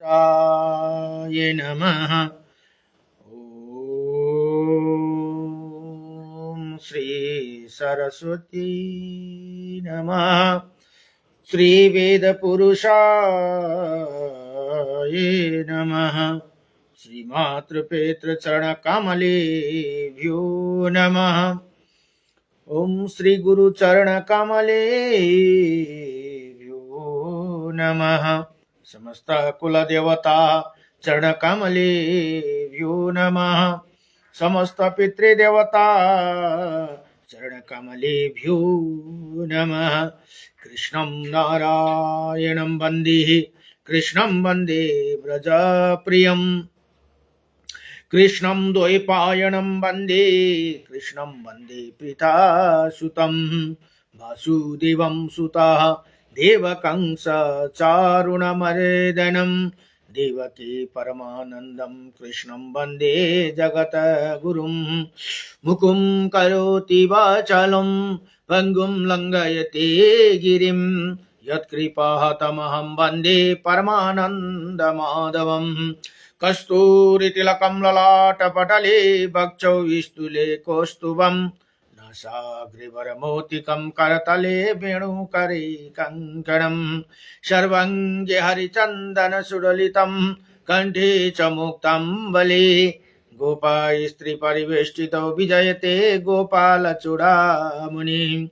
ये नमः। ओम श्री सरस्वती नमः। श्री वेद पुरुषाय नमः। श्री मातृपेत्र चरण कमलेभ्यो नमः। ओम श्री गुरु चरण कमलेभ्यो नमः। समस्त कुल देवता चरण कमलेभ्यो नमः। समस्त पितृदेवता चरण कमलेभ्यो नमः। कृष्णं नारायणं वन्दे कृष्णं वन्दे व्रजप्रियम्। कृष्णं द्वैपायनं वन्दे कृष्णं वन्दे पितासुतं। वासुदेवं सुतः देवकं सचारुणमर्दनं। देवकी परमानन्दं कृष्णं वन्दे जगद्गुरुं। मुखं करोति वाचालं पङ्गुं लङ्घयते गिरिं। यत्कृपातमहं वन्दे परमानन्दमाधवम्। कस्तूरितिलकं ललाटपटले वक्षौ विस्तुले कौस्तुभं। नासाग्रवरमौक्तिकं करतले वेणुकरे कङ्कणं। सर्वाङ्गे हरिचन्दनसुललितं कण्ठे च मुक्ताम्बले। गोपास्त्रीपरिवेष्टितो विजयते गोपालचूडामणि।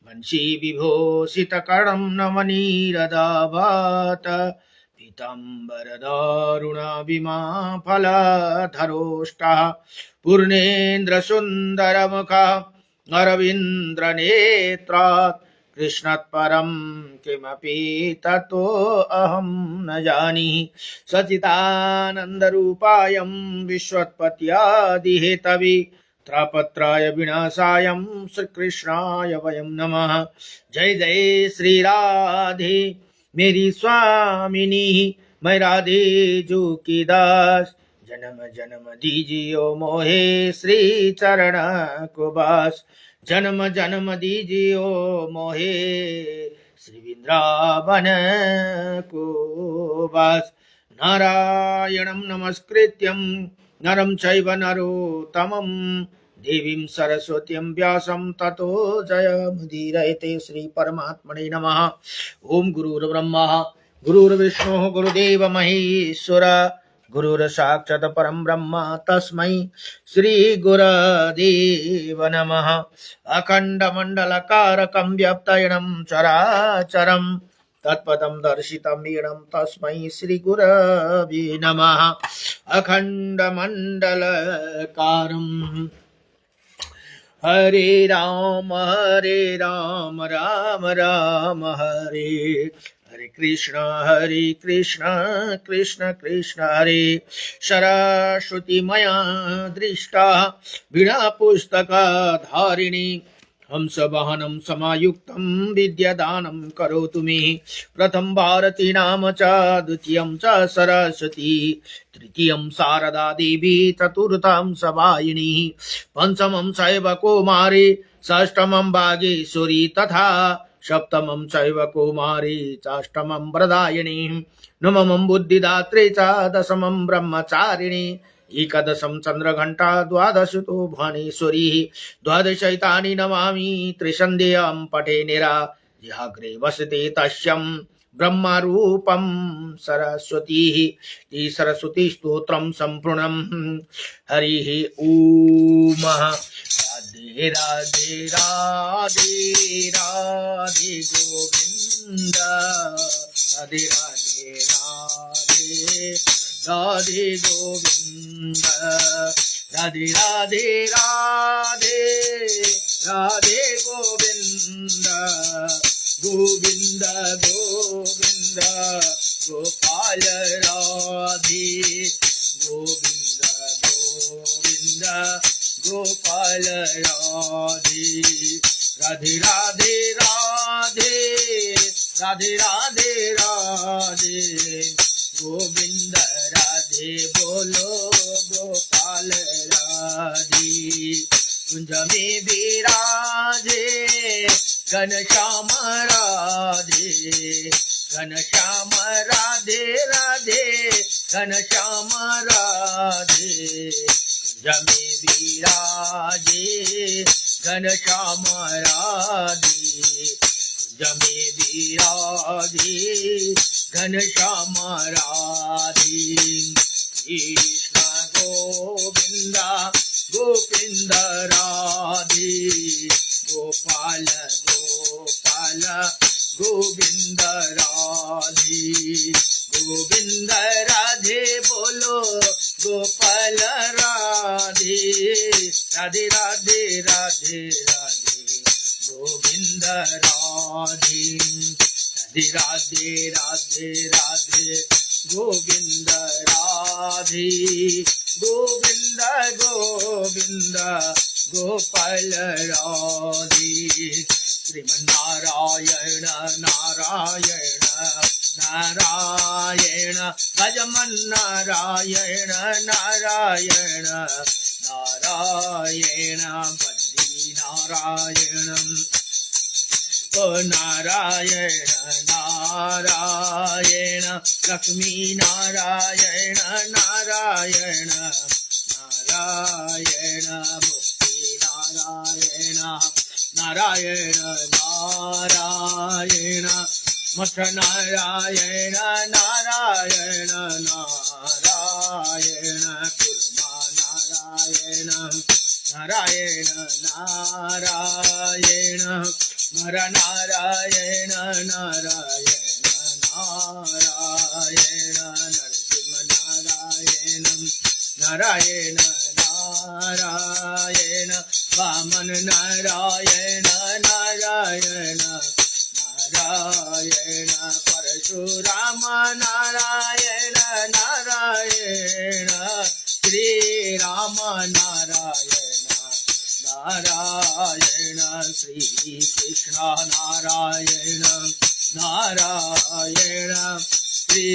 वंशी विभूषितकर्णं नवनीरदाभात। पीताम्बरदारुणविमा फलधरोष्टः। पूर्णेन्द्रसुन्दरमुखः अरविन्द्रनेत्रात्। कृष्णात्परं किमपि ततो अहं न जानीहि। सच्चिदानन्दरूपायं विश्वोत्पत्त्यादिहेतवे त्रापत्राय विनाशायं श्रीकृष्णाय वयं नमः। जय जय श्री राधे मेरी स्वामिनी। मैं राधे जो की दास। जन्म जन्म दीजियो मोहे श्री चरण को बास। जन्म जन्म दीजियो मोहे श्री वृंदावन को बास। नारायणं नमस्कृत्यं नरं चैव नरोत्तमं। देवीं सरस्वतीं व्यासं ततो जयमुदीरयते। श्री परमात्मने नमः। ओम गुरुर्ब्रह्मा गुरुर्विष्णुः गुरुदेव महेश्वर। गुरुर्साक्षात् परं ब्रह्म तस्मै श्री गुरुदेव नमः। अखण्डमण्डलकारकं व्याप्तयनं चराचरं तत्पदं दर्शितं येनं तस्मै श्री गुरवे नमः। अखण्डमण्डलकारम् हरे राम राम राम हरे हरे कृष्ण कृष्ण कृष्ण हरे। सरस्वती मया दृष्टा वीणा पुस्तकधारिणी। हंसवाहनं समायुक्तं विद्यादानं करोतु मे। प्रथम भारती नाम च द्वितीयं च सरस्वती। तृतीयं शारदा देवी चतुर्थं सवायिनी। पंचमं चैव कौमारी षष्ठमं वागीश्वरी तथा सप्तमं चैव कौमारी चाष्टमं वरदायिनी। नवमं बुद्धिदात्री च दशमं ब्रह्मचारिणी। एकादशं चन्द्रघण्टा द्वादशतो भुवनेश्वरी। द्वादशैतानि नमामि त्रिसन्ध्यं पठे निरा। जिहाग्रे वसते तस्यं ब्रह्मरूपं सरस्वती। सरस्वती स्तोत्रं सम्पूर्णं हरिः ॐ। राधे राधे राधे राधे गोविंद। राधे राधे राधे राधे गोविंद। राधे राधे राधे राधे गोविंद। गोविंद गोविंद गोपाल राधे। गोविंद गोविंद गोपाल राधे। राधे राधे राधे राधे राधे राधे गोविंद राधे बोलो गोपाल राधे। कुंज में विराजे घनश्याम राधे। घनश्याम राधे राधे घनश्याम राधे जमे विराजे घनश्याम राधे जमे विराजे घनश्याम राधे कृष्ण गोविंद गोविंद राधे गोपाल गोपाल गोविंद राधे गोविंद राधे बोलो गोपाल राधे राधे राधे राधे राधे गोविंद राधे राधे राधे राधे गोविंद राधे गोविंद गोविंद गोपाल राधे श्रीमन्नारायण नारायण नारायण भजमन नारायण नारायण नारायण बद्री नारायणम् ओ नारायण नारायण लक्ष्मी नारायण नारायण नारायण मुक्ति नारायण नारायण नारायण मठ नारायण नारायण नारायण कुर्मा नारायण नारायण नारायण नर नारायण नारायण नारायण नरसिंह नारायण नारायण नारायण वामन नारायण नारायण नारायण परशुराम नारायण नारायण श्री राम नारायण नारायण श्री कृष्ण नारायण नारायण श्री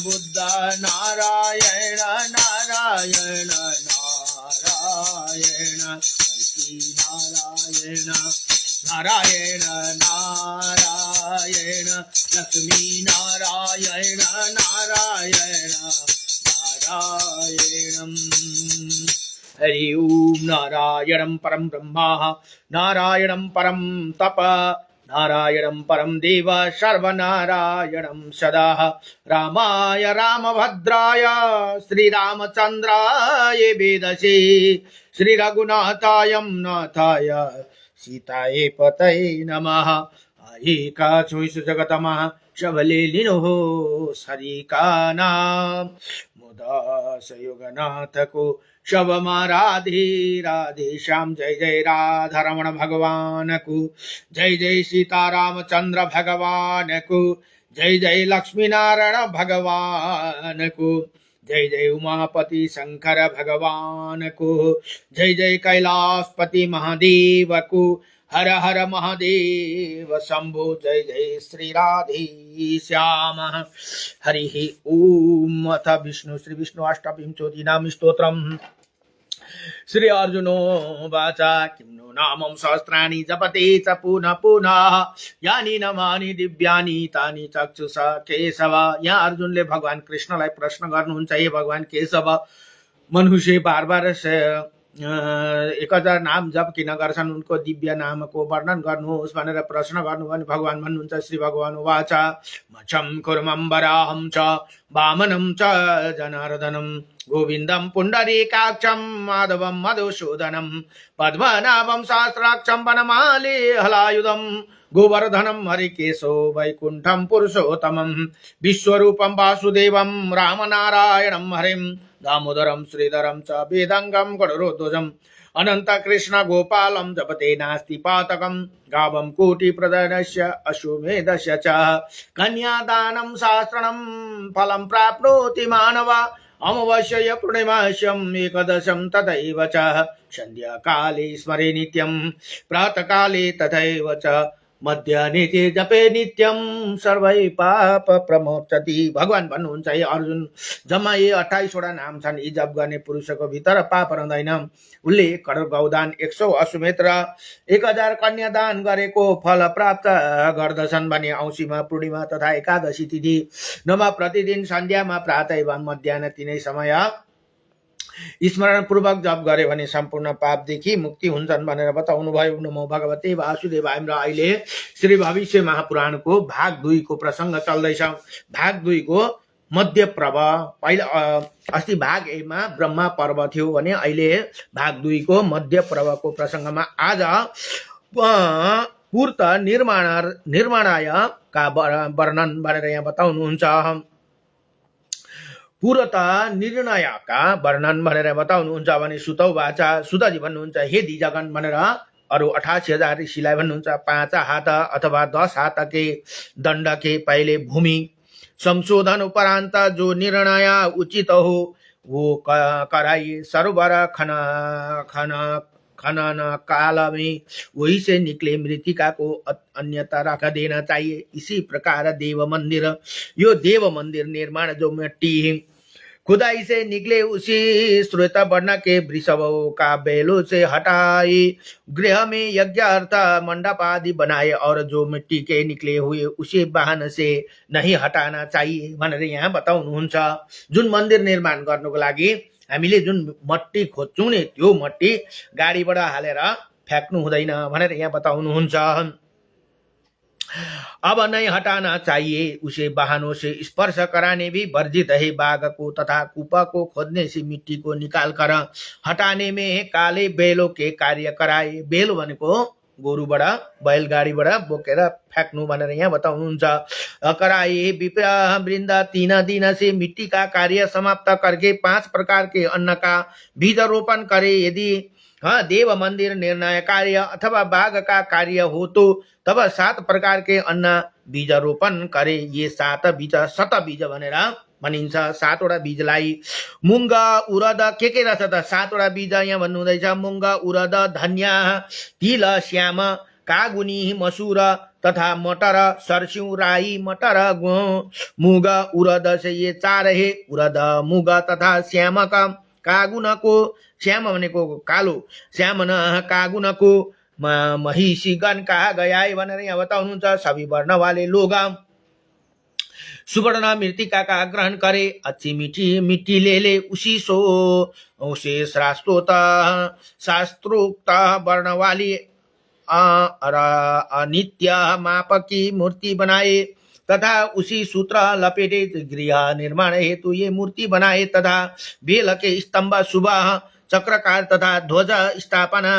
बुद्ध नारायण नारायण नारायण कल्की नारायण नारायण नारायण लक्ष्मी नारायण नारायण नारायणम् हरि ओम नारायणं परं ब्रह्मा नारायणं परं तप नारायणं परं देव सर्वनारायणं सदा रामाय रामभद्राय श्रीरामचन्द्राय वेदसे श्रीरघुनाथाय नाथाय सीताये पतये नमः एका चोइस जगतमा शबले लिनो सरिका नाम मुदास युगनाथ को शबमा राधे राधे श्याम जय जय राधा रमण भगवान को जय जय सीतारामचंद्र भगवान को जय जय लक्ष्मी नारायण भगवान को जय जय उमापति शंकर भगवान को जय जय कैलाशपति महादेव को हर हर महादेव शंभो जय जय श्री राधे श्याम हरि ओम अथ विष्णु श्री विष्णु अष्टविंशोतिनाम स्तोत्रम् श्री अर्जुनो वाचा किं नो नामं सहस्राणि जपते च पुनः पुनः यानि नामानि दिव्यानि तानि चक्षुषा केशव। यहाँ अर्जुनले भगवान कृष्णलाई प्रश्न गर्नुहुन्छ, हे भगवान केशव, मनुष्य बार बार 1000 नाम जप किन गर्छन्, उनको दिव्य नामको वर्णन गर्नुहोस् भनेर प्रश्न गर्नुभयो। भगवान भन्नुहुन्छ, श्री भगवान वाचा मच्छं कुर्मं वराहं च वामनं च जनार्दनं गोविन्दं पुण्डरीकाक्षं माधवं मधुसूदनं पद्मनाभं सहस्राक्षं वनमाली हलायुधं गोवर्धनं हरिकेशो वैकुण्ठं पुरुषोत्तमं विश्वरूपं वासुदेवं रामनारायणं हरिं दामोदरं श्रीधरं च वेदांगं गणरोध्वजम् अनंत कृष्ण गोपालं जपते नास्ति पातकं गावं कोटिप्रदनस्य अश्वमेधस्य च कन्यादानं शास्त्रं फलं प्राप्नोति मानव अमावास्यया पूर्णिमास्यम् एकदशं तथैव च संध्याकाले स्मरे नित्यं प्रातःकाले तथैव च मध्याह्ने ते जपे नित्यम सर्वै पाप प्रमोचति। भगवान भन्नुहुन्छ हे अर्जुन, जम्मा यी 28 वटा नाम छन्, यी जप गर्ने पुरुषको भित्र पाप रहँदैन। उसले 1 करोड गौदान, 100 अश्वमेध र 1000 कन्यादान गरेको फल प्राप्त गर्दछन् भने औँसीमा, पूर्णिमा तथा एकादशी तिथि नमा प्रतिदिन सन्ध्यामा, प्रातः एवं मध्याह्न तिनै समय स्मरण पूर्वक जप गरे भने सम्पूर्ण पापदेखि मुक्ति हुन्छन् भनेर बताउनु भयो। नमो भगवते वासुदेवाय। र अहिले श्री भविष्य महापुराणको भाग 2 को प्रसंग चल्दैछ। भाग 2 को मध्य पर्व, पहिला अस्ति भाग 1 मा ब्रह्मा पर्व थियो भने अहिले भाग 2 को मध्य पर्वको प्रसंगमा आज पूर्त निर्माणाय का वर्णन भनेर यहाँ बताउनुहुन्छ। पूर्त निर्णयका वर्णन भनेर बताउनुहुन्छ भने सुतौ वाचा, सुतजी भन्नुहुन्छ हे दिजगण भनेर अरु 88,000 ऋषिलाई भन्नुहुन्छ। 5 हात अथवा 10 हाथ के दंड के पहले भूमि संशोधन उपरांत जो निर्णय उचित हो वो कराइए। सरोवर खनन काल में वही से निकले मृतिका को अन्यथा रख देना चाहिए। इसी प्रकार देव मंदिर, यो देव मंदिर निर्माण जो मिट्टी खुदाई से निकले उसी श्वेत वर्ण के वृषभों का बैलों से हटाए, गृह में यज्ञ अर्थ मंडप आदि बनाए और जो मिट्टी के निकले हुए उसी वाहन से नहीं हटाना चाहिए भनेर यहाँ बताउनुहुन्छ। जुन मन्दिर निर्माण गर्नुको लागि हामीले जुन मट्टी खोज्छौं नि त्यो मट्टी गाडीबाट हालेर फ्याक्नु हुँदैन भनेर यहाँ बताउनुहुन्छ। अब नहीं हटाना चाहिए, उसे वाहनों से स्पर्श कराने भी वर्जित है। बाघ को तथा कुपा को खोदने से मिट्टी को निकाल कर हटाने में काले बैलों के कार्य कराए। बैल भनेको गोरुबाट बैलगाडीबाट बोकेर फ्याक्नु भनेर यहाँ बताउनुहुन्छ। कराए वृन्द 3 दिन से मिट्टी का कार्य समाप्त करके 5 प्रकार के अन्न का बीज रोपण करे। यदि देव मंदिर निर्णय कार्य अथवा बाघ का कार्य हो तो तब 7 प्रकार के अन्न बीज रोपण करे। ये 7 बीज शत बीज भनेर भनिन्छ। 7 वटा बीजलाई मुंग उरद के रहेछ त 7 वटा बीज यहाँ भन्नु हुँदैछ। मुंग उरद धन्या तिल श्याम कागुनी मसूर तथा मटर सरस्यू राई मटर मुग उरद से ये 4 है। उरद मुग तथा श्याम का कागुनको, श्याम भनेको कालो, श्याम न कागुनको महिषीगण कहा गया है भनेर यहाँ बताउनुहुन्छ। सभी वर्ण वाले लोग सुवर्ण मृतिका का ग्रहण करे। अच्छी मीठी मिट्टी ले उसी सो उसे शास्त्रोक्त वर्ण वाली अनित्य माप की मूर्ति बनाए तथा उसी सूत्र लपेटे गृह निर्माण हेतु ये मूर्ति बनाए तथा बेल के स्तंभ सुबह चक्रकार तथा ध्वज स्थापना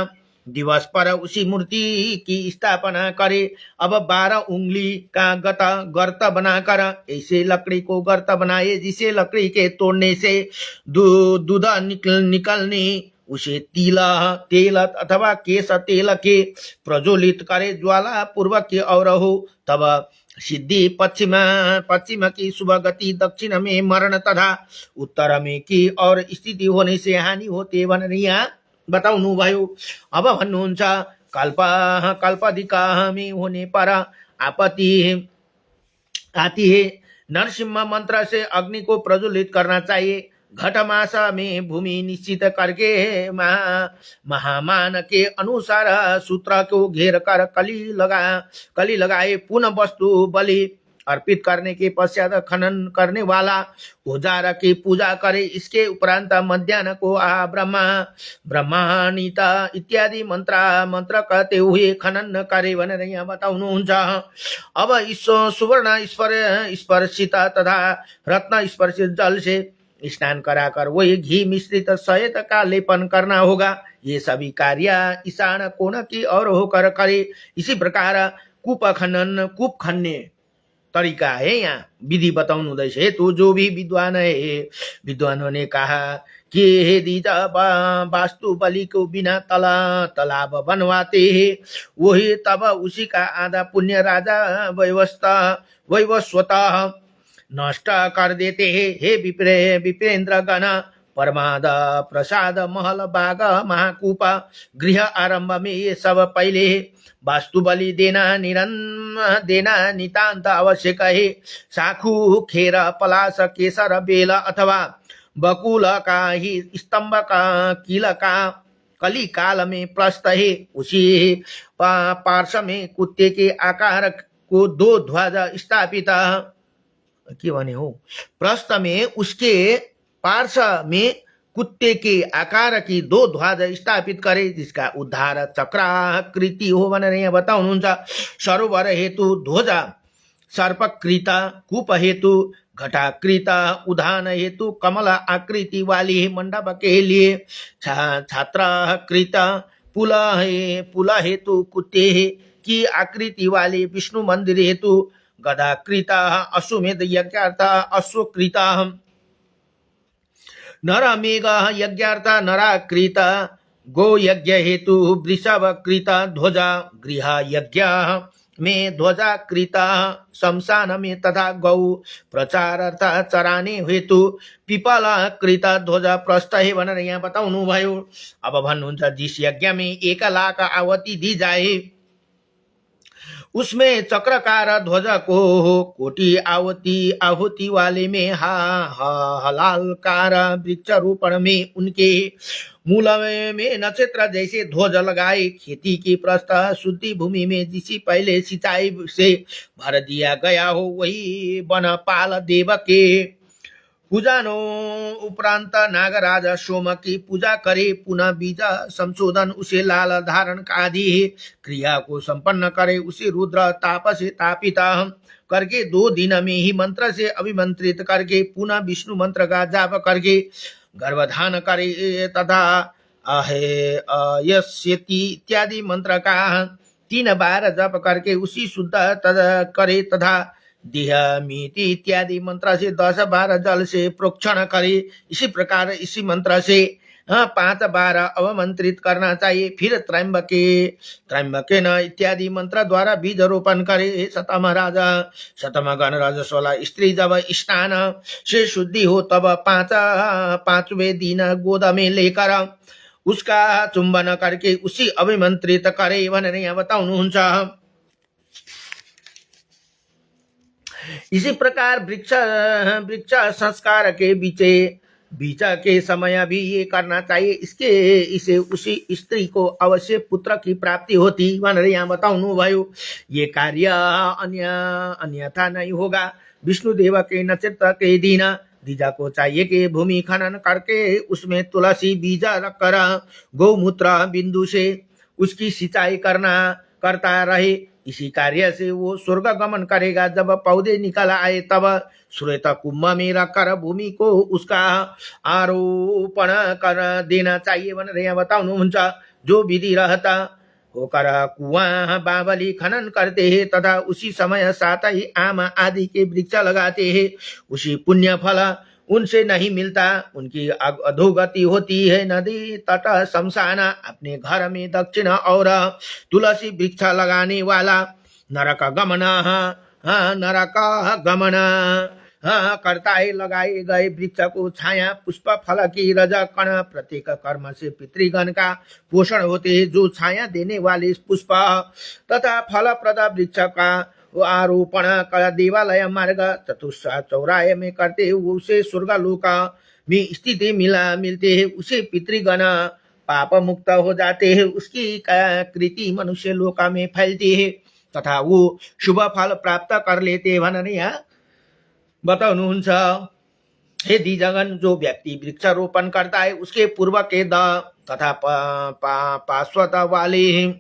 दिवस पर उसी मूर्ति की स्थापना करे। अब 12 उंगली का गर्त बनाकर ऐसे लकड़ी को गर्त बनाए जिसे लकड़ी के तोड़ने से दूध निकलने उसे तेल अथवा केश तेल के प्रज्वलित करे। ज्वाला पूर्वक की और हो तब सिद्धि पश्चिम की शुभ गति, दक्षिण में मरण तथा उत्तर में की और स्थिति होने से हानि होते भनेर यहाँ बताउनु भयो। अब भन्नुहुन्छ कल्पदिका में होने पर आपत्ति आती है। नरसिंह मंत्र से अग्नि को प्रज्वलित करना चाहिए। घट मास में भूमि निश्चित करके महामान के अनुसार सूत्र को घेर कर कली लगाए। पुनः वस्तु बलि अर्पित करने के पश्चात खनन करने वाला औजार की पूजा करे। इसके उपरांत मध्याह्न को ब्रह्मानीता इत्यादि मंत्र कहते हुए खनन करे भनेर यहाँ बताउनुहुन्छ। अब इस सुवर्ण स्पर्शित तथा रत्न स्पर्शित जल से स्नान कराकर वही घी मिश्रित शयत का लेपन करना होगा। ये सभी कार्य ईशान कोण की ओर होकर करे। इसी प्रकार कूप खन्ने तरीका है, यहाँ विधि बताउनु हुँदैछ। तो जो भी विद्वान है, विद्वानों ने कहा कि हे दीजा वास्तु बलि को बिना तालाब बनवाते हैं, वही तब उसी का आधा पुण्य राजा वैवस्वतः नष्ट कर देते हैं। हे विप्रेंद्र गण, परमाद प्रसाद महल बाग महाकूप गृह आरंभ में ये सब पहले वास्तु बलि देना देना नितांत आवश्यक है। साखू खेर पलास केसर बेल अथवा बकुल का ही स्तंभ का कील का कली काल में प्रस्थ है। उसी पार्श्व में कुत्ते के आकार को 2 ध्वज स्थापित के भने हो। प्रस्थ में उसके पार्श्व में कुत्ते के आकार की 2 ध्वज स्थापित करे जिसका उद्धार चक्राकृति हो भनेर यहाँ बताउनुहुन्छ। सरोवर हेतु ध्वजा सर्पकृत, कूप हेतु घटाकृत, उधान हेतु कमल आकृति वाली मंडप के लिए छात्राकृत, पुल हेतु कुत्ते की आकृति वाले विष्णु मंदिर हेतु गदाकृत, अश्वमेध यज्ञार्थ अश्वकृत, नर मेघ यज्ञार्थ नराकृत, गो यज्ञ हेतु वृषभकृत ध्वजा, गृह यज्ञ में ध्वजाकृत, शमशान में तथा गौ प्रचारार्थ चराने हेतु पिपलकृत ध्वजा प्रस्थ है भनेर यहाँ बताउनु भयो। अब भन्नुहुन्छ जिस यज्ञ में 1 लाख आहुति दी जाए उसमें चक्रकार ध्वज को कोटि आहुति वाले में हलालकार वृक्षारोपण में उनके मूल में नक्षत्र जैसे ध्वज लगाए। खेती की प्रस्थ शुद्धि भूमि में जिसे पहले सिंचाई से भर दिया गया हो वही वनपाल देव के पूजानो उपरांत नागराज सोम की पूजा करे। पुनः बीज संशोधन उसे लाल धारण आदि क्रिया को संपन्न करे। उसे रुद्र ताप से तापित करके 2 दिन में ही मंत्र से अभिमंत्रित करके पुनः विष्णु मंत्र का जाप करके गर्भधान करे तथा यस्यति इत्यादि मंत्र का 3 बार जप करके उसी शुद्ध करे तथा देहमीति इत्यादि मंत्र से 10 बार जल से प्रोक्षण करे। इसी प्रकार इसी मंत्र से 5 बार अवमंत्रित करना चाहिए। फिर त्रयंबके न इत्यादि मंत्र द्वारा बीज रोपण करे। शतम राजा शतम गण रजस्वला स्त्री जब स्नान से शुद्धि हो तब 5वें दिन गोद में लेकर उसका चुंबन करके उसी अभिमंत्रित करे भनेर यहाँ बताउनुहुन्छ। इसी प्रकार वृक्ष संस्कार के बीच के समय भी ये करना चाहिए। इसे उसी स्त्री को अवश्य पुत्र की प्राप्ति होती भनेर यहाँ बताउनु भयो। ये कार्य अन्यथा नहीं होगा। विष्णुदेव के नक्षत्र के दिन दीजा को चाहिए कि भूमि खनन करके उसमें तुलसी बीज रखकर गौमूत्र बिंदु से उसकी सिंचाई करता रहे। इसी कार्य से वो स्वर्ग गमन करेगा। जब पौधे निकल आए तब श्वेत कुंभ में रखकर भूमि को उसका आरोपण कर देना चाहिए भनेर यहाँ बताउनुहुन्छ। जो विधि रहता होकर कुआं बावली खनन करते हैं तथा उसी समय साथ ही आम आदि के वृक्ष लगाते हैं उसी पुण्य फल उनसे नहीं मिलता। उनकी अधोगति होती है। नदी तट शमशान अपने घर में दक्षिण और तुलसी वृक्ष लगाने वाला नरक गमन करता है। लगाए गए वृक्ष को छाया पुष्प फल की रज कण प्रत्येक कर्म से पितृगण का पोषण होते हैं। जो छाया देने वाले पुष्प तथा फलप्रद वृक्ष का आरोपण कर देवालय मार्ग चतुष्सा चौराहे में करते उसे स्वर्गलोक में स्थिति मिलते हैं। उसे पितृगण पाप मुक्त हो जाते हैं। उसकी कृति मनुष्य लोक में फैलती है तथा वो शुभ फल प्राप्त कर लेते हैं भनेर यहाँ बताउनुहुन्छ। हे द्विजगण जो व्यक्ति वृक्षारोपण करता है उसके पूर्व के तथा पार्श्वत वाले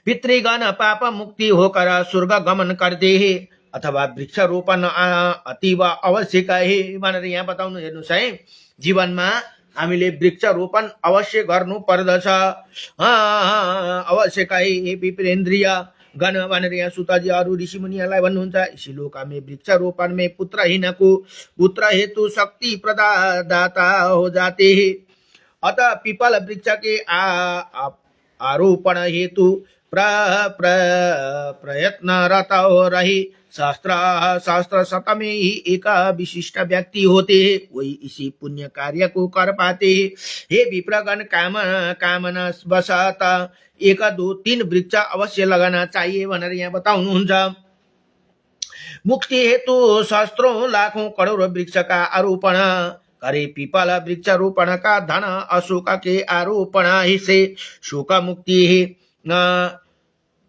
पितृगण पाप मुक्ति होकर स्वर्ग गमन करते हैं अथवा वृक्षारोपण अतीव आवश्यक है भनेर यहाँ बताउनु। हेर्नुहोस् है, जीवनमा हामीले वृक्षारोपण अवश्य गर्नु पर्दछ। आवश्यक है विप्रेन्द्रिय गण भनेर यहाँ सुतजी अरू ऋषि मुनिहरूलाई भन्नुहुन्छ। इसी लोका में वृक्षारोपण में पुत्रहीन को पुत्र हेतु शक्ति प्रदाता हो जाते हैं। अतः पीपल वृक्ष के आरोपण हेतु प्रयत्नरत रही शास्त्र शास्त्र शत में ही एक विशिष्ट व्यक्ति होते हैं, वही इसी पुण्य कार्य को कर पाते हैं। हे विप्रगण, कामना वशत 1 2 3 वृक्ष अवश्य लगाना चाहिए भनेर यहाँ बताउनुहुन्छ। मुक्ति हेतु शास्त्रों लाखों करोड़ों वृक्ष का आरोपण करे, पीपल वृक्ष रोपण का धन अशोक के आरोपण से शोक मुक्ति है।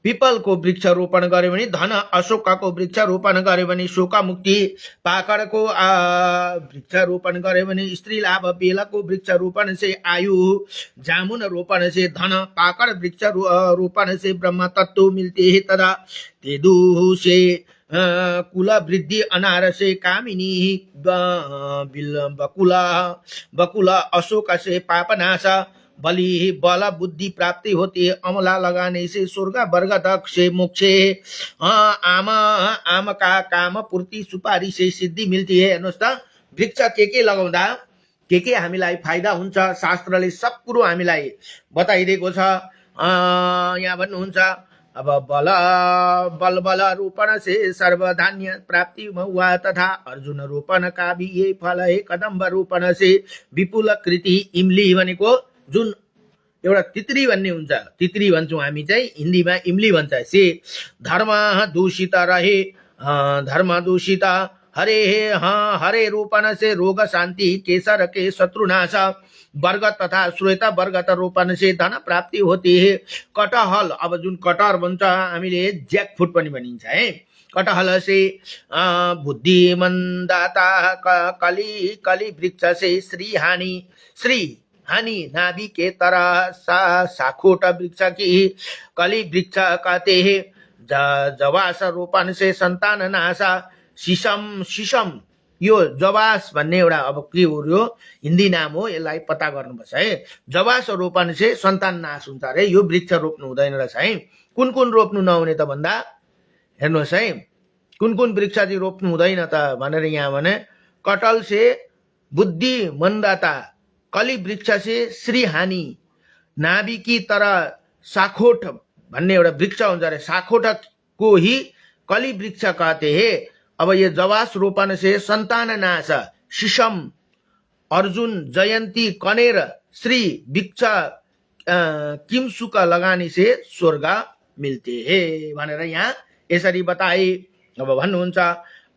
पीपल को वृक्ष रोपण गर्यो भने धन, अशोक को वृक्ष रोपण गर्यो भने शोक मुक्ति, पाकड़ को वृक्ष रोपण गर्यो भने स्त्री लाभ, बेल को वृक्ष रोपण से आयु, जामुन रोपण से धन, पाकड़ वृक्ष रोपण से ब्रह्म तत्व मिलते है तथा तेदु से कुल वृद्धि, अनार से कामिनी, बकुला अशोक से पापनाश, बल बुद्धि प्राप्ति होती है, अमला लगाने से स्वर्ग, बरगद से मोक्ष, आम का काम पूर्ति, सुपारी से सिद्धि मिल्ती है। हेर्नुहोस् त, वृक्ष के लगाउँदा के हामीलाई फाइदा हुन्छ, शास्त्रले सब कुरो हामीलाई बताइदिएको छ। यहाँ भन्नुहुन्छ अब बल रोपण से सर्वधान्य प्राप्ति हुआ तथा अर्जुन रोपण का भी ये फल है, कदम्ब रोपण से विपुल कृति, इमली भनेको जुन एउटा तित्री भन्ने हुन्छ, तित्री भन्छौँ हामी चाहिँ, हिन्दीमा इमली भन्छ। से धर्म दूषित रहे, धर्म दूषित, हरे रोपण से रोग शांति, केसर के शत्रुनाश, वर्ग तथा श्वेत वर्ग रोपण से धन प्राप्ति होती है। कटहल, अब जुन कटहर भन्छ हामीले ज्याक फ्रुट पनि भनिन्छ है, कटहल से बुद्धि मंदाता, कली वृक्ष से श्री हानि नाभि के तरह साखोट वृक्ष की कली वृक्ष कहते हैं। जवास रोपण से संतान नाशा, शीशम यो जवास भन्ने एउटा अब के हो, यो हिन्दी नाम हो, यसलाई पत्ता गर्नुपर्छ है। जवास रोपण से सन्तान नाश हुन्छ अरे, यो वृक्ष रोप्नु हुँदैन रहेछ है। कुन रोप्नु नहुने त भन्दा हेर्नुहोस् है, कुन वृक्ष चाहिँ रोप्नु हुँदैन त भनेर यहाँ भने, कटल से बुद्धि मंदाता, कली वृक्ष से श्री हानि, नाभि की तरह साखोट भन्ने एउटा वृक्ष हुन्छ अरे, साखोट को ही कली वृक्ष कहते हैं। अब ये जवास रोपण से संतान नाश, शीशम, अर्जुन, जयंती, कनेर, श्री वृक्ष किमसुक लगाने से स्वर्ग मिलते हैं भनेर यहाँ यसरी बताए। अब भन्नुहुन्छ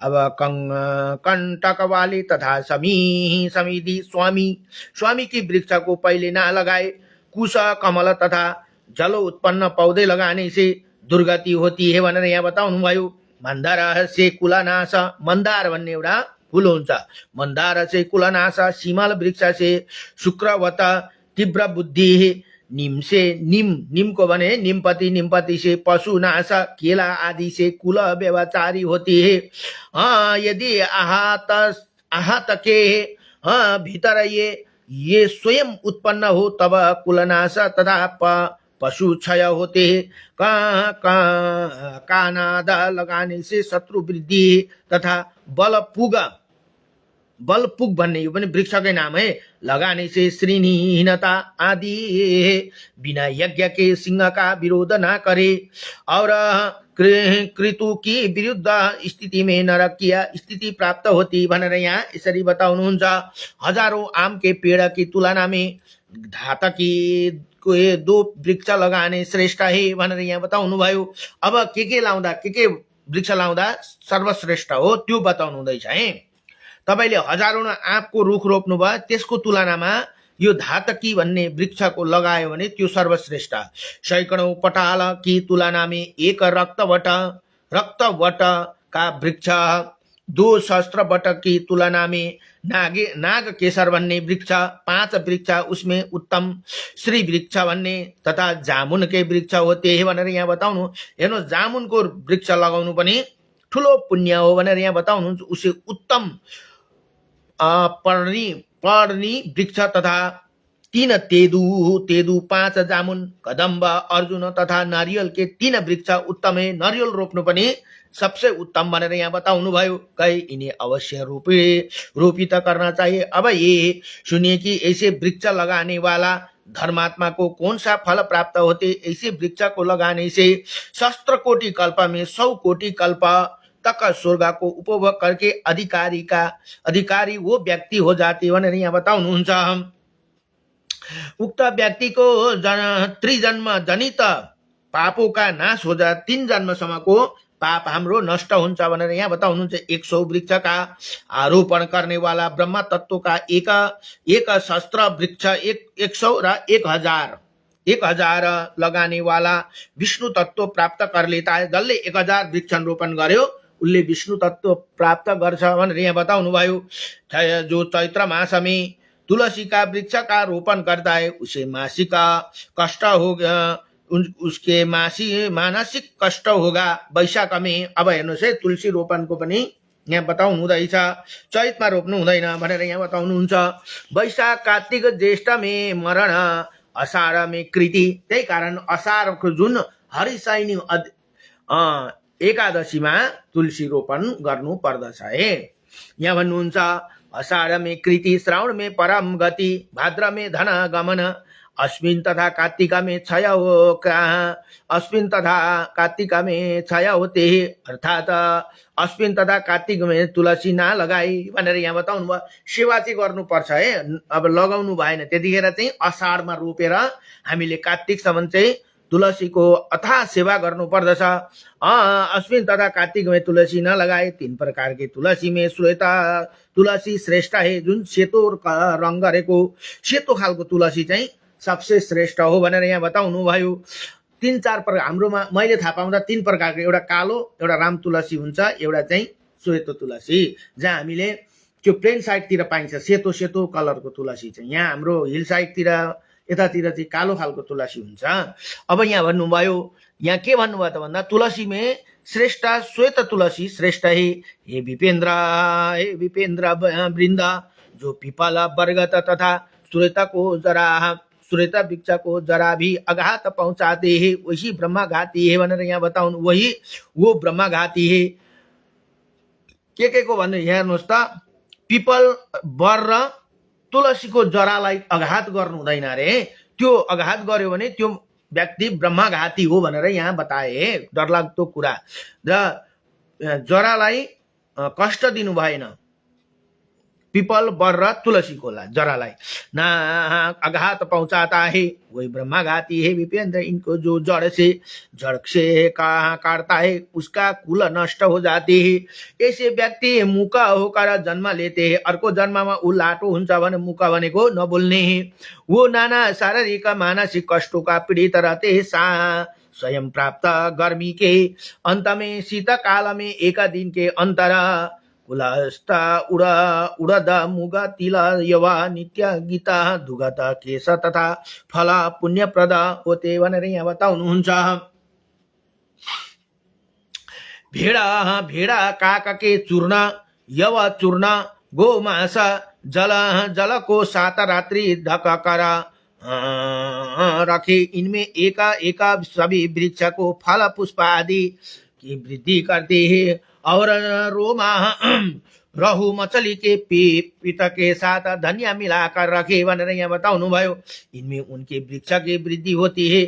अब कंटक वाली तथा समिधि स्वामी की वृक्ष को पहले ना लगाए, कुश, कमल तथा जल उत्पन्न पौधे लगाने से दुर्गति होती है भनेर यहाँ बताउनु भयो। मंदार से कुलनाश, मंदार भन्ने एउटा फूल हुन्छ, मंदार से कुलनाश, सिमल वृक्ष से शुक्रवत तीव्र बुद्धि, नीम को बने निमपति से पशुनाश, केला आदि से कुल व्यवचारी होती है। यदि आहत के भीतर ये स्वयं उत्पन्न हो तब कुलनाश तथा पशु क्षय होते हैं। कानाद लगाने से शत्रु वृद्धि तथा बलपुग भन्ने यो पनि वृक्षकै नाम है, लगाने से श्रीहीनता आदि, बिना यज्ञ के सिंह का विरोध ना करे, और कृतु की विरुद्ध स्थिति में नरक की स्थिति प्राप्त होती भनेर यहाँ यसरी बताउनुहुन्छ। हजारों आम के पेड़ की तुलना में धातकी को 2 वृक्ष लगाने श्रेष्ठ है भनेर यहाँ बताउनु भयो। अब के लाउँदा के वृक्ष लाउँदा सर्वश्रेष्ठ हो त्यो बताउनु हुँदैछ है। तपाईले हजारौं आँपको रुख रोप्नु भयो, त्यसको तुलनामा यो धातकी भन्ने वृक्षको लगायो भने त्यो सर्वश्रेष्ठ। सैकडौं पटाल की तुलना में एक रक्तवट का वृक्ष, 2 सहस्त्रवट की तुलना में नाग केसर भन्ने वृक्ष, 5 वृक्ष उसमें उत्तम श्री वृक्ष भन्ने तथा जामुन के वृक्ष होते हैं भनेर यहाँ बताउनु। हेर्नु, जामुनको वृक्ष लगाउनु पनि ठुलो पुण्य हो भनेर यहाँ बताउनुहुन्छ। उसे उत्तम पर्णी वृक्ष तथा 3 तेदु 5 जामुन, कदम्ब, अर्जुन तथा नारियल के 3 वृक्ष उत्तम है। नारियल रोप्नु पनि सबसे उत्तम भनेर यहाँ बताउनु भयो। कई इन्हें अवश्य रोपित करना चाहिए। अब ये सुनिए कि ऐसे वृक्ष लगाने वाला धर्मात्मा को कौन सा फल प्राप्त होते? ऐसे वृक्ष को लगाने से सहस्त्र कोटि कल्प में 100 कोटि कल्प तक स्वर्ग को उपभोग करके अधिकारी वो व्यक्ति हो जाते भनेर यहाँ बताउनुहुन्छ। उक्त व्यक्ति को त्रिजन्म जनित पापों का नाश हो जा, 3 जन्मसम्मको पाप हाम्रो नष्ट हुन्छ भनेर यहाँ बताउनुहुन्छ। 100 वृक्ष का आरोपण करने वाला ब्रह्म तत्व का एक शस्त्र वृक्ष 100 र 1000 लगाने वाला विष्णु तत्व प्राप्त कर लेता है। जसले 1000 वृक्ष रोपण गर्यो उसले विष्णु तत्व प्राप्त गर्छ भनेर यहाँ बताउनु भयो। जो चैत्र मास में तुलसी का वृक्ष का रोपण करता है उसे मासिक कष्ट होगा, उसके मानसिक कष्ट होगा वैशाख में। अब हेर्नुहोस् है, तुलसी रोपनको पनि यहाँ बताउनु हुँदैछ, चैतमा रोप्नु हुँदैन भनेर यहाँ बताउनुहुन्छ। वैशाख कार्तिक ज्येष्ठ में मरण अषाढ में कृति, त्यही कारण अषाढको जुन हरिशयनी एकादशीमा तुलसी रोपण गर्नु पर्दछ है। यहाँ भन्नुहुन्छ अषाढ में कृति, श्रावण में परम गति, भाद्र में धन गमन, अश्विन तथा कार्तिका में क्षय हो, अश्विन तथा कार्तिका में क्षय होते हैं, अर्थात अश्विन तथा कार्तिक में तुलसी ना लगाई भनेर यहाँ बताउनु भयो। सेवा चाहिँ गर्नुपर्छ है, अब लगाउनु भएन त्यतिखेर चाहिँ अषाढमा रोपेर हामीले कार्तिकसम्म चाहिँ तुलसीको अथाह सेवा गर्नु पर्दछ। अश्विन तथा कार्तिक में तुलसी न लगाए। 3 प्रकार के तुलसी में श्वेता तुलसी श्रेष्ठ है, जुन सेतो रंग गरेको सेतो खालको तुलसी चाहिँ सबसे श्रेष्ठ हो भनेर यहाँ बताउनु भयो। 3-4 प्रकार हाम्रोमा मैले थाहा पाउँदा 3 प्रकारको, एउटा कालो, एउटा राम तुलसी हुन्छ, एउटा चाहिँ श्वेतो तुलसी, जहाँ हामीले त्यो प्लेन साइडतिर पाइन्छ सेतो सेतो कलरको तुलसी चाहिँ। यहाँ हाम्रो हिल साइडतिर यतातिर चाहिँ कालो खालको तुलसी हुन्छ। अब यहाँ भन्नुभयो, यहाँ के भन्नुभयो त भन्दा तुलसी में श्रेष्ठ श्वेत तुलसी श्रेष्ठ है। हे विपेन्द्र वृन्द, जो पिपल बरगद तथा श्वेत वृक्ष को जरा भी आघात पहुंचाते हैं वही ब्रह्मघाती है भनेर यहाँ बताउनु। वही वो ब्रह्मघाती है। के को भन्नु हेर्नुहोस् त, पिपल बर र तुलसीको जरालाई आघात गर्नु हुँदैन रे। त्यो आघात गर्यो भने त्यो व्यक्ति ब्रह्मघाती हो भनेर यहाँ बताए। डरलाग्दो कुरा। र जरालाई कष्ट दिनु भएन, पिपल बर र तुलसी को जरालाई ना आघात पहुंचाता है वही ब्रह्मघाती है। विपेंद्र, इनको जो जड़ से काटता है उसका कुल नष्ट हो जाती है। ऐसे व्यक्ति मुका होकर जन्म लेते हैं। अर्को जन्ममा ऊ लाटो हुन्छ भने मुका भनेको नबोल्ने है। वो नाना शारीरिक मानसिक कष्टों का पीड़ित रहते हैं। स्वयं प्राप्त गर्मी के अंत में शीतकाल में एक दिन के अंतर कुलस्ता उड़द मुग तिल यवा नित्य गीता दुगत केश तथा फल पुण्यप्रद होते भनेर यहाँ बताउनुहुन्छ। भेड़ा काक के चूर्ण यव चूर्ण गोमांस जल को 7 रात्रि ढक कर रखे। इनमें एक सभी वृक्ष को फल पुष्प आदि की वृद्धि करते हैं। और रोमा रहु मछली के पित्त के साथ धनिया मिलाकर रखे भनेर यहाँ बताउनु भयो। इनमें उनके वृक्ष की वृद्धि होती है।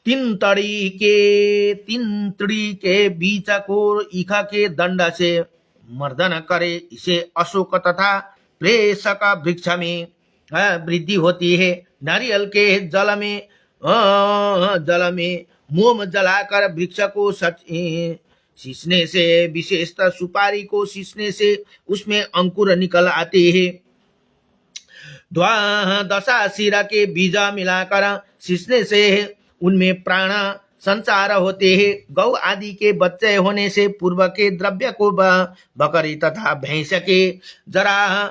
तीन तड़ी के बीच को ईखा के दंड से मर्दन करे। इसे अशोक तथा प्रेषक वृक्ष में वृद्धि होती है। नारियल के जल में मोम जलाकर वृक्ष को सींचने से, विशेषतः सुपारी को सींचने से उसमें अंकुर निकल आते हैं। दशा शिरा के बीज मिलाकर सींचने से उनमें प्राण संचार होते हैं। गौ आदि के बच्चे होने से पूर्व के द्रव्य को बकरी तथा भैंस के जरा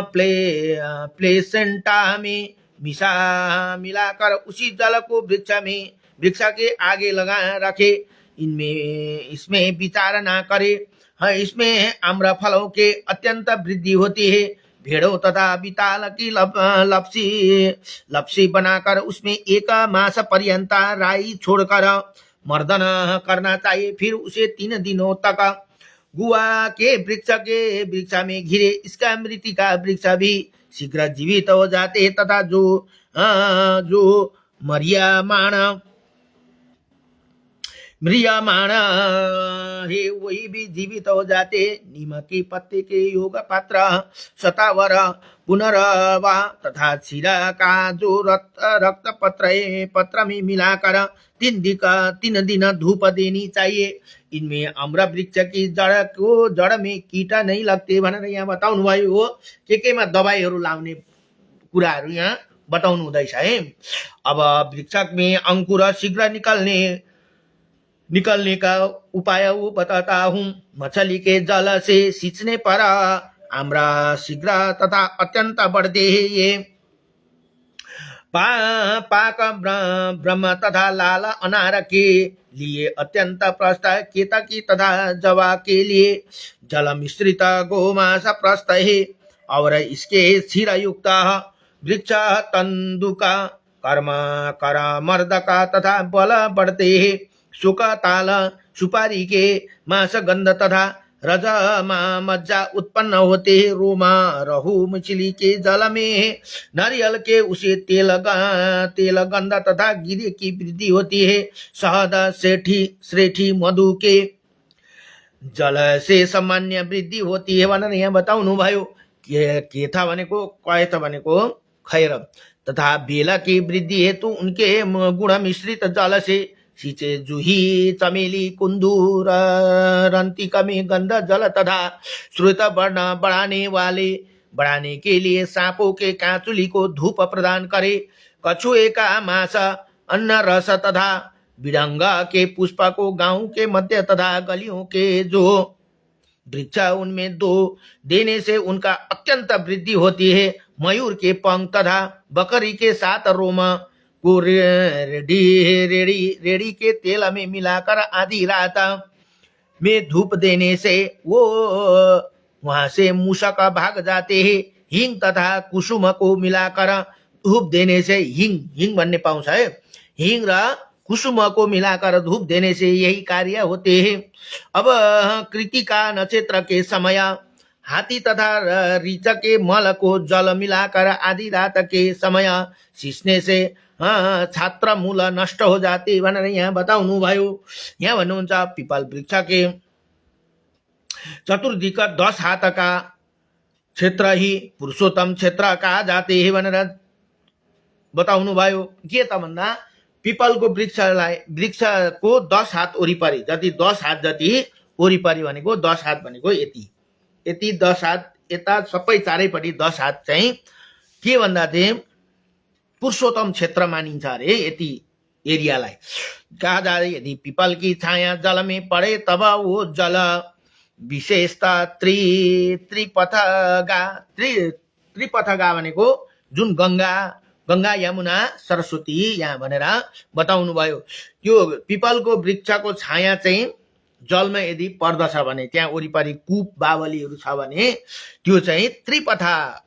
प्लेसेंटा में मिलाकर उसी जल को वृक्ष के आगे लगा रखे। इसमें विचार ना करे। इसमें आम्र फलों के अत्यंत वृद्धि होती है। भेड़ों तथा बिताल की लपसी बनाकर उसमें 1 मास पर्यंत राई छोड़कर मर्दन करना चाहिए। फिर उसे 3 दिनों तक गुआ के वृक्ष में घिरे। इसका मृतिका वृक्ष भी शीघ्र जीवित हो जाते, तथा जो म्रियमाण है वही भी जीवित हो जाते। नीम के पत्ते के योग पात्र शतावर पुनर्वा तथा क्षीरा का जो रक्त पत्र में मिलाकर 3 दिन धूप देनी चाहिए। इनमें अम्र वृक्ष की जड़ में कीटा नहीं लगते भनेर यहाँ बताउनु भयो हो। केमा दबाईहरू लाउने कुराहरू यहाँ बताउनु हुँदैछ है। अब वृक्ष में अंकुर शीघ्र निकलने का उपाय वो बताता हूँ। मछली के जल से सींचने पर आम्रा शीघ्र तथा अत्यंत बढ़ते हैं। ये पाक ब्रह्म तथा लाल अनार के लिए अत्यंत प्रस्त, केतकी तथा जवा के लिए जल मिश्रित गोमांस प्रस्त है। और इसके क्षीर युक्त वृक्ष तंदुका कर मर्दका तथा बल बढ़ते हैं। सुख ताल सुपारी के मांस गंध तथा रज मज्जा उत्पन्न होते हैं। रोमा रहू मछली के जल में नारियल के उसे तेल गंध तथा गिरे की वृद्धि होती है। शहद श्रेठी मधु के जल से सामान्य वृद्धि होती है भनेर यहाँ बताउनु भयो। के था भनेको कय त भनेको खैर तथा बेला की वृद्धि हेतु उनके गुण मिश्रित जल से सींचे। जूही चमेली कुंदूर रंतिका में गंध जल तथा श्रुत बढ़ाने के लिए सांपों के कांचुली को धूप प्रदान करे। कछुए का मांस अन्न रस तथा बिडंगा के पुष्प को गांव के मध्य तथा गलियों के जो वृक्ष उनमें देने से उनका अत्यंत वृद्धि होती है। मयूर के पंख तथा बकरी के 7 रोम को रेड़ी के तेल में मिलाकर आधी रात में धूप देने से वो वहां से मूषक भाग जाते हैं। हिंग तथा कुसुम को मिलाकर धूप देने से हिंग भन्ने पाउँछ है। हिंग र कुसुम को मिलाकर धूप देने से यही कार्य होते हैं। अब कृतिका नक्षत्र के समय हाथी तथा रीच के मल को जल मिलाकर आधी रात के समय सींचने से छात्र मूल नष्ट हो जाते भनेर यहाँ बताउनु भयो। यहाँ भन्नुहुन्छ पिपल वृक्ष के चतुर्दिक 10 हाथ का क्षेत्र ही पुरुषोत्तम क्षेत्र कहा जाते हैं भनेर बताउनु भयो। के त भन्दा पिपलको वृक्षको 10 हात वरिपरि जति 10 हात जति वरिपरि भनेको 10 हात भनेको यति 10 हात यता सबै चारैपट्टि 10 हात चाहिँ के भन्दा चाहिँ पुरुषोत्तम क्षेत्र मानिन्छ अरे। यति एरियालाई कहा जाए। यदि पिपल की छाया जल में पड़े तब वो जल विशेषता त्रिपथगा भनेको जुन गंगा यमुना सरस्वती यहाँ भनेर बताउनु भयो। त्यो पिपलको वृक्षको छाया चाहिँ जलमा यदि पर्दछ भने त्यहाँ वरिपरि कूप बावलीहरू छ भने त्यो चाहिँ त्रिपथा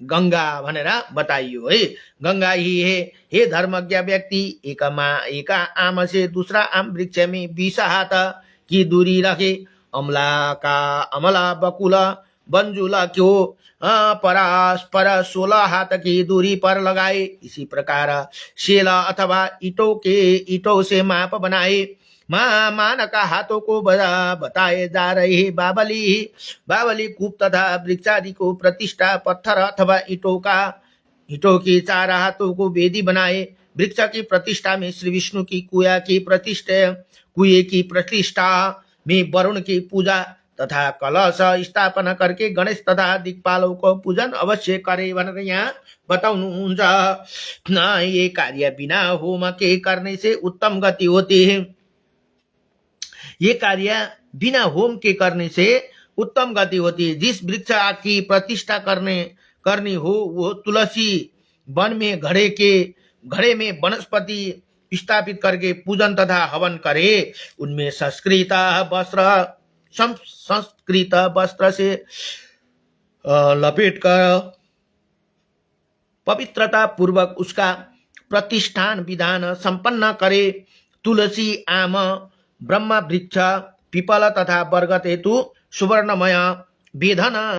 गंगा भनेर बताइयो है। गंगा ही है हे धर्मज्ञ व्यक्ति, एक आम से दूसरा आम वृक्ष में 20 हाथ की दूरी रखे। अमला बकुल बंजुला क्यों परस्पर 16 हाथ की दूरी पर लगाए। इसी प्रकार शेला अथवा ईटों से माप बनाए। मानक हाथों को बताए जा रहे बावली कूप तथा वृक्षादि को प्रतिष्ठा पत्थर अथवा ईटों की 4 हाथों को वेदी बनाए। वृक्ष की प्रतिष्ठा में श्री विष्णु की कुएं की प्रतिष्ठा में वरुण की पूजा तथा कलश स्थापना करके गणेश तथा दिक्पालों को पूजन अवश्य करे भनेर यहाँ बताउनुहुन्छ। ये कार्य बिना होम के करने से उत्तम गति होती है। ये कार्य बिना होम के करने से उत्तम गति होती है। जिस वृक्ष की प्रतिष्ठा करनी हो वो तुलसी वन में घड़े में वनस्पति स्थापित करके पूजन तथा हवन करे। उनमें संस्कृत वस्त्र से लपेटकर पवित्रता पूर्वक उसका प्रतिष्ठान विधान संपन्न करे। तुलसी आम ब्रह्म वृक्ष पिपल तथा बरगद हेतु सुवर्णमय वेधन